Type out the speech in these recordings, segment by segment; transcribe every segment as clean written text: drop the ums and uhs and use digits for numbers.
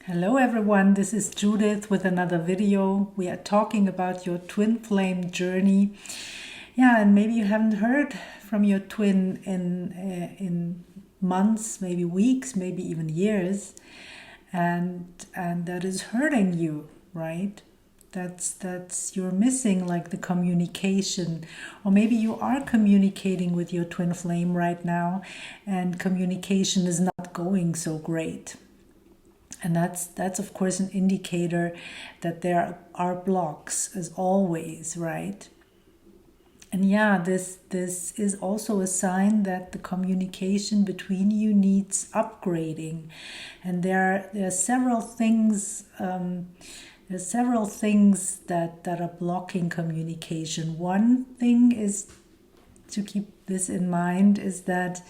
Hello everyone, this is Judith with another video. We are talking about your twin flame journey. Yeah, and maybe you haven't heard from your twin in months, maybe weeks, maybe even years, and that is hurting you, right? That's you're missing like the communication, or maybe you are communicating with your twin flame right now, and communication is not going so great. And that's of course an indicator that there are blocks as always, right? And yeah, this is also a sign that the communication between you needs upgrading. And there are several things that are blocking communication. One thing is to keep this in mind is that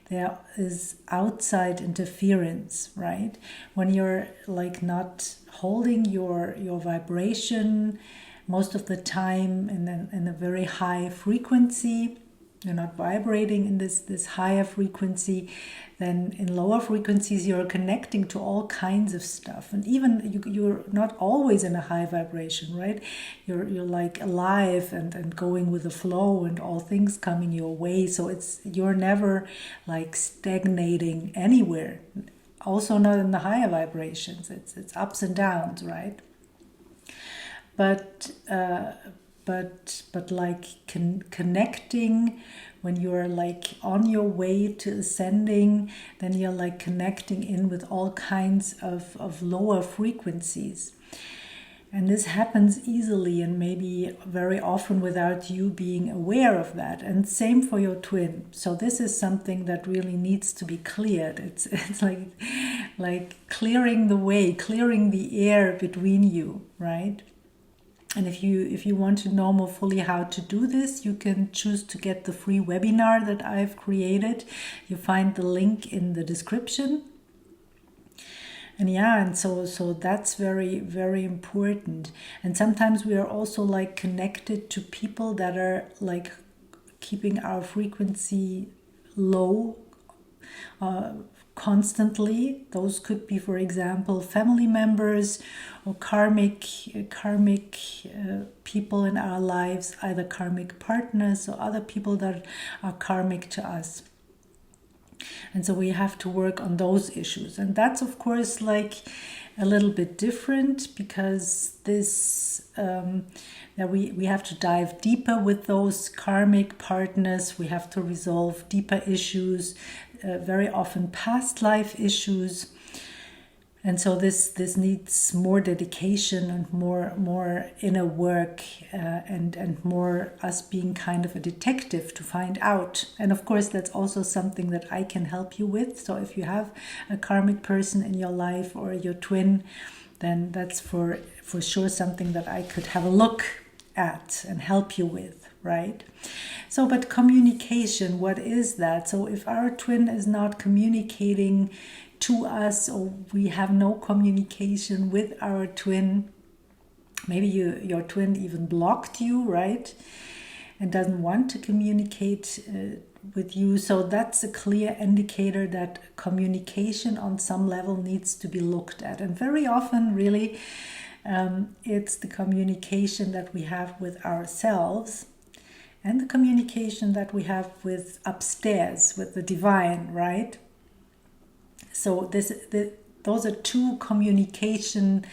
there is outside interference, right? When you're like not holding your vibration most of the time in a very high frequency, you're not vibrating in this higher frequency, then in lower frequencies you're connecting to all kinds of stuff, and even you're not always in a high vibration, right? You're like alive and going with the flow and all things coming your way, so you're never like stagnating anywhere, also not in the higher vibrations. It's ups and downs, right? but uh, but like connecting, when you're like on your way to ascending, then you're like connecting in with all kinds of lower frequencies. And this happens easily and maybe very often without you being aware of that. And same for your twin. So this is something that really needs to be cleared. It's like clearing the way, clearing the air between you, right? And if you want to know more fully how to do this, you can choose to get the free webinar that I've created. You find the link in the description. And yeah, and so that's very, very important. And sometimes we are also like connected to people that are like keeping our frequency low constantly. Those could be, for example, family members or karmic people in our lives, either karmic partners or other people that are karmic to us. And so we have to work on those issues. And that's, of course, like a little bit different, because that we have to dive deeper with those karmic partners. We have to resolve deeper issues, very often past life issues. And so this needs more dedication and more inner work, and more us being kind of a detective to find out. And of course, that's also something that I can help you with. So if you have a karmic person in your life or your twin, then that's for sure something that I could have a look at and help you with, right? So, but communication, what is that? So if our twin is not communicating to us, or we have no communication with our twin, maybe your twin even blocked you, right, and doesn't want to communicate with you, so that's a clear indicator that communication on some level needs to be looked at. And very often really it's the communication that we have with ourselves and the communication that we have with upstairs, with the divine, right? So those are two communication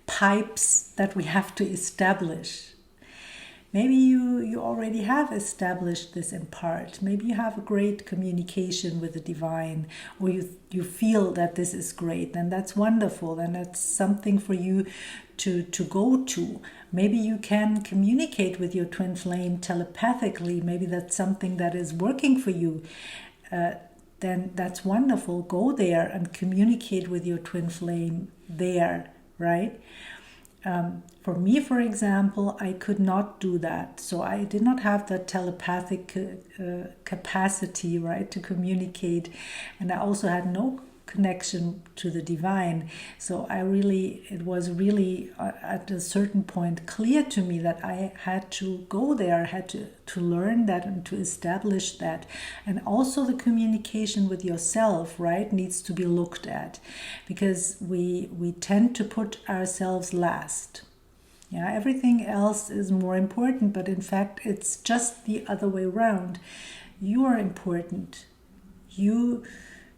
pipes that we have to establish. Maybe you already have established this in part. Maybe you have a great communication with the divine, or you feel that this is great, and that's wonderful, and that's something for you to go to. Maybe you can communicate with your twin flame telepathically. Maybe that's something that is working for you. Then that's wonderful. Go there and communicate with your twin flame there, right? For me, for example, I could not do that. So I did not have that telepathic capacity, right, to communicate. And I also had no connection to the divine. So it was really at a certain point clear to me that I had to go there, had to learn that and to establish that. And also the communication with yourself, right, needs to be looked at, because we tend to put ourselves last. Yeah, everything else is more important, but in fact it's just the other way around. You are important. You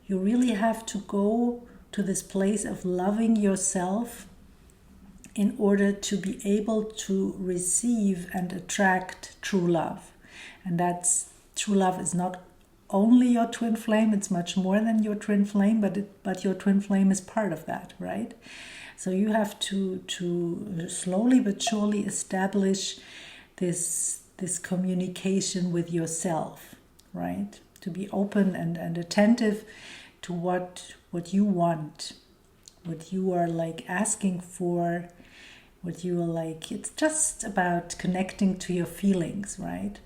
really have to go to this place of loving yourself in order to be able to receive and attract true love. And that's true love is not only your twin flame, it's much more than your twin flame, but your twin flame is part of that, right? So you have to slowly but surely establish this communication with yourself, right? To be open and attentive to what you want, what you are like asking for, what you are like. It's just about connecting to your feelings, right?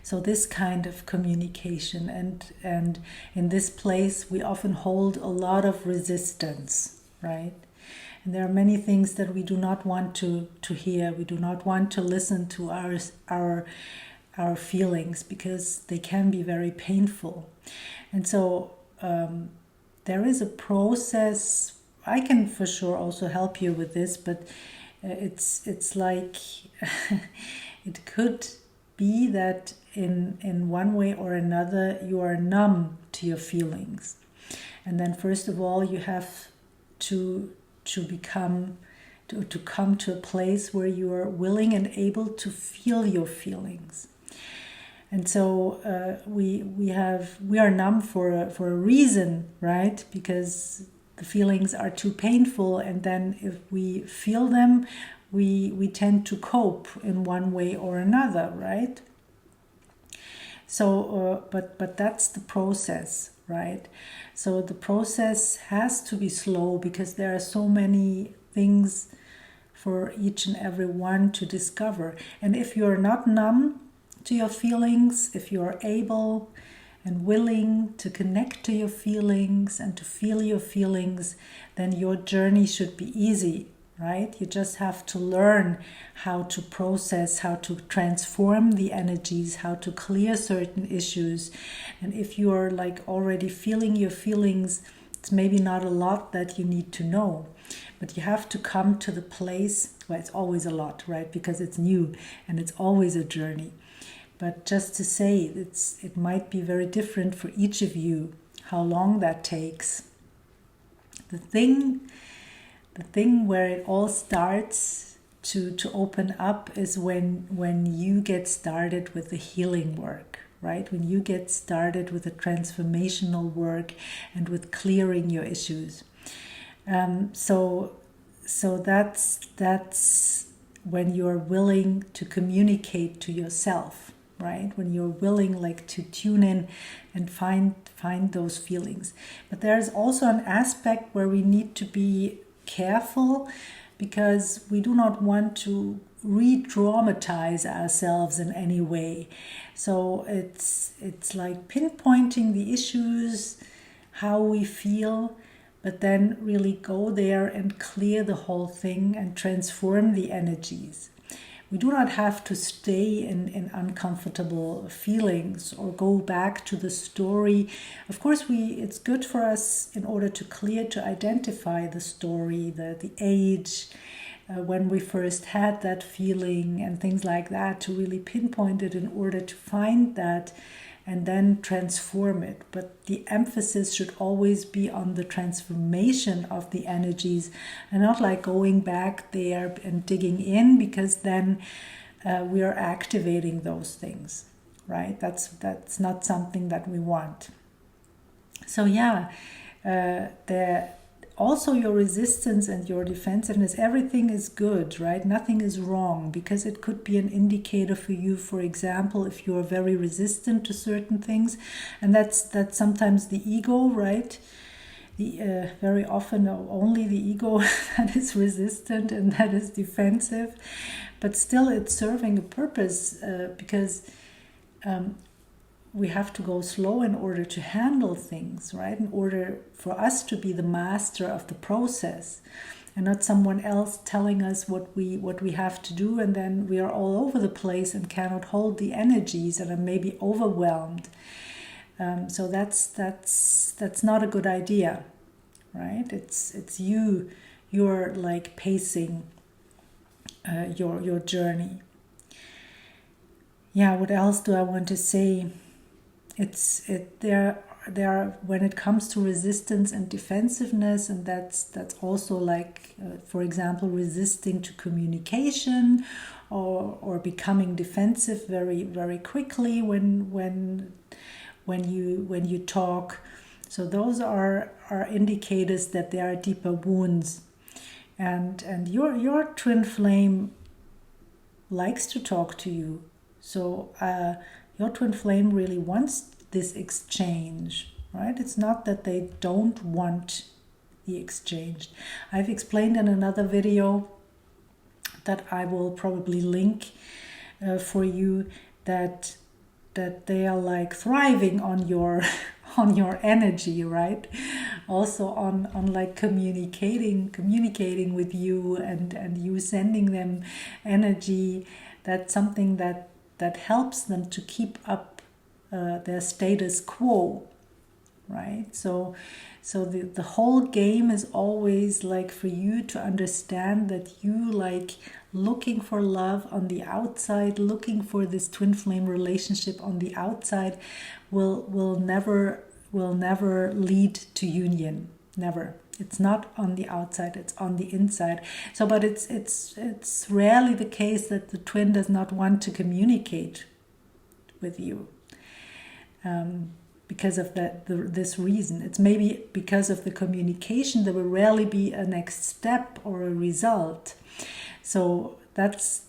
So this kind of communication, and in this place we often hold a lot of resistance, right? And there are many things that we do not want to hear. We do not want to listen to our feelings, because they can be very painful. And so there is a process. I can for sure also help you with this, but it's like it could be that in one way or another you are numb to your feelings. And then first of all you have to come to a place where you are willing and able to feel your feelings. And so we are numb for a reason, right? Because the feelings are too painful, and then if we feel them, we tend to cope in one way or another, right? So, but that's the process, right? So the process has to be slow, because there are so many things for each and every one to discover. And if you're not numb to your feelings, if you're able and willing to connect to your feelings and to feel your feelings, then your journey should be easy, right? You just have to learn how to process, how to transform the energies, how to clear certain issues. And if you're like already feeling your feelings, it's maybe not a lot that you need to know, but you have to come to the place where it's always a lot, right? Because it's new and it's always a journey. But just to say, it might be very different for each of you, how long that takes. The thing where it all starts to open up is when you get started with the healing work, right? When you get started with the transformational work and with clearing your issues. So that's when you're willing to communicate to yourself, right? When you're willing like to tune in and find those feelings. But there's also an aspect where we need to be careful, because we do not want to re-traumatize ourselves in any way. So it's like pinpointing the issues, how we feel, but then really go there and clear the whole thing and transform the energies. We do not have to stay in uncomfortable feelings or go back to the story. Of course, it's good for us in order to identify the story, the age, when we first had that feeling and things like that, to really pinpoint it in order to find that and then transform it. But the emphasis should always be on the transformation of the energies, and not like going back there and digging in, because then we are activating those things, right? That's not something that we want. So yeah, also your resistance and your defensiveness, everything is good, right? Nothing is wrong, because it could be an indicator for you, for example, if you are very resistant to certain things, and that's sometimes the ego, right? Very often only the ego that is resistant and that is defensive, but still it's serving a purpose, because we have to go slow in order to handle things, right? In order for us to be the master of the process, and not someone else telling us what we have to do, and then we are all over the place and cannot hold the energies and are maybe overwhelmed. So that's not a good idea, right? It's you're like pacing your journey. Yeah, what else do I want to say? There are, when it comes to resistance and defensiveness, and that's also like, for example, resisting to communication, or becoming defensive very very quickly when you talk. So those are indicators that there are deeper wounds, and your twin flame likes to talk to you. So your twin flame really wants this exchange, right? It's not that they don't want the exchange. I've explained in another video that I will probably link for you, that they are like thriving on your on your energy, right? Also on like communicating with you, and you sending them energy. That's something that helps them to keep up their status quo, right? So the whole game is always like for you to understand that you like looking for love on the outside, looking for this twin flame relationship on the outside will never lead to union. Never. It's not on the outside, it's on the inside. So, but it's rarely the case that the twin does not want to communicate with you, because of this reason. It's maybe because of the communication there will rarely be a next step or a result. So that's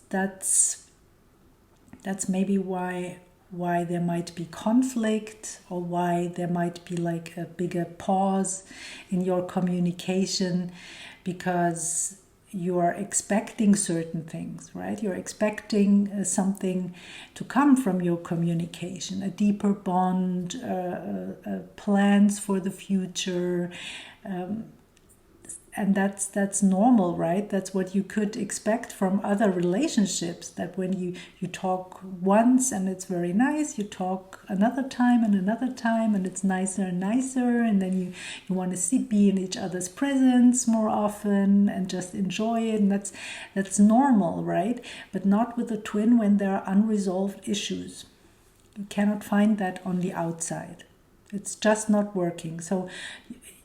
maybe why there might be conflict, or why there might be like a bigger pause in your communication, because you are expecting certain things, right? You're expecting something to come from your communication, a deeper bond, plans for the future, and that's normal, right? That's what you could expect from other relationships, that when you talk once and it's very nice, you talk another time, and it's nicer and nicer, and then you want to be in each other's presence more often and just enjoy it, and that's normal, right? But not with a twin when there are unresolved issues. You cannot find that on the outside. It's just not working. So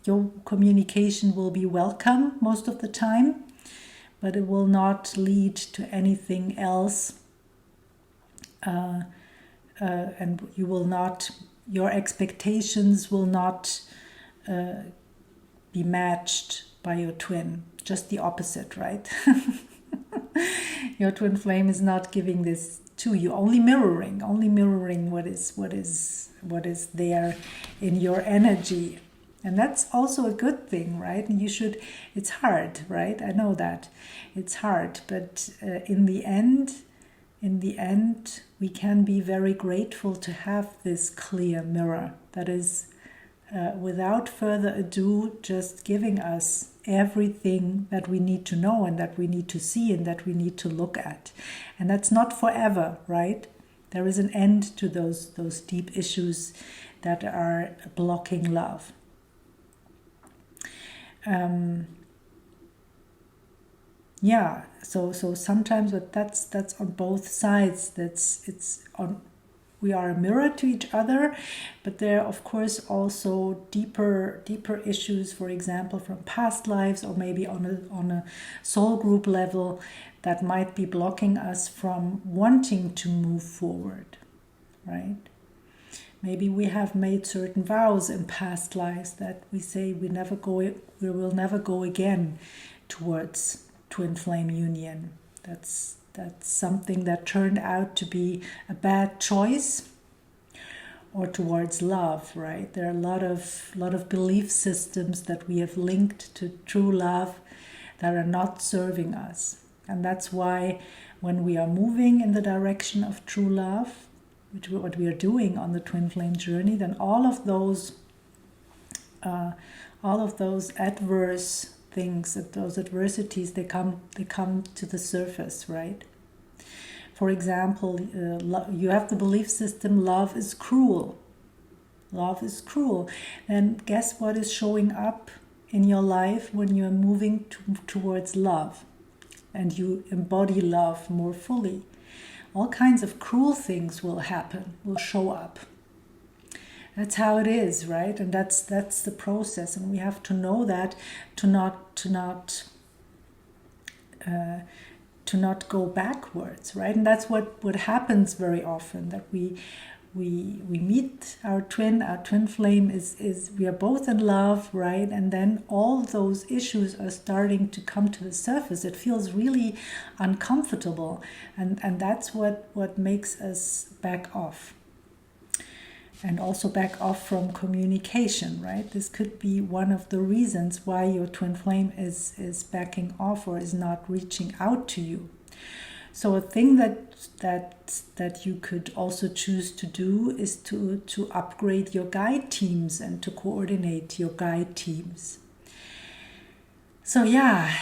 your communication will be welcome most of the time, but it will not lead to anything else. And you will not, your expectations will not be matched by your twin. Just the opposite, right? Your twin flame is not giving this to you, only mirroring what is there in your energy. And that's also a good thing, right? And it's hard, right? I know that it's hard, but in the end, we can be very grateful to have this clear mirror that is, without further ado, just giving us everything that we need to know, and that we need to see, and that we need to look at. And that's not forever, right? There is an end to those deep issues that are blocking love. So sometimes, but that's on both sides. We are a mirror to each other, but there are of course also deeper issues, for example from past lives, or maybe on a soul group level, that might be blocking us from wanting to move forward, right? Maybe we have made certain vows in past lives that we say we will never go again towards twin flame union. That's something that turned out to be a bad choice, or towards love, right? There are a lot of belief systems that we have linked to true love that are not serving us. And that's why when we are moving in the direction of true love, what we are doing on the twin flame journey, then all of those adverse things, those adversities, they come to the surface, right? For example, you have the belief system, love is cruel. Love is cruel. And guess what is showing up in your life when you're moving towards love and you embody love more fully? All kinds of cruel things will happen, will show up. That's how it is, right? And that's the process, and we have to know that to not go backwards, right? And that's what happens very often, that we meet our twin flame is we are both in love, right? And then all those issues are starting to come to the surface. It feels really uncomfortable, and that's what makes us back off. And also back off from communication, right? This could be one of the reasons why your twin flame is backing off or is not reaching out to you. So a thing that you could also choose to do is to upgrade your guide teams and to coordinate your guide teams. So yeah,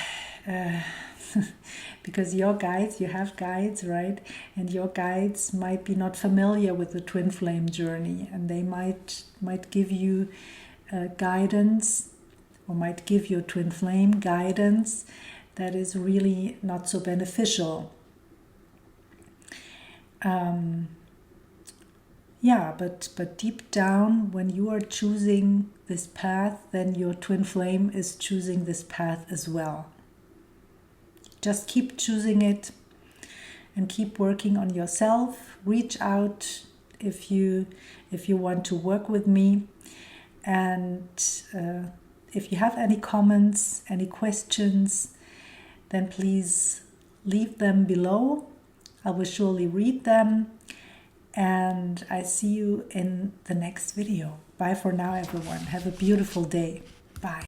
because your guides, you have guides, right? And your guides might be not familiar with the twin flame journey, and they might give you guidance, or might give your twin flame guidance that is really not so beneficial. But deep down, when you are choosing this path, then your twin flame is choosing this path as well. Just keep choosing it and keep working on yourself. Reach out if you want to work with me. And if you have any comments, any questions, then please leave them below. I will surely read them. And I see you in the next video. Bye for now, everyone. Have a beautiful day. Bye.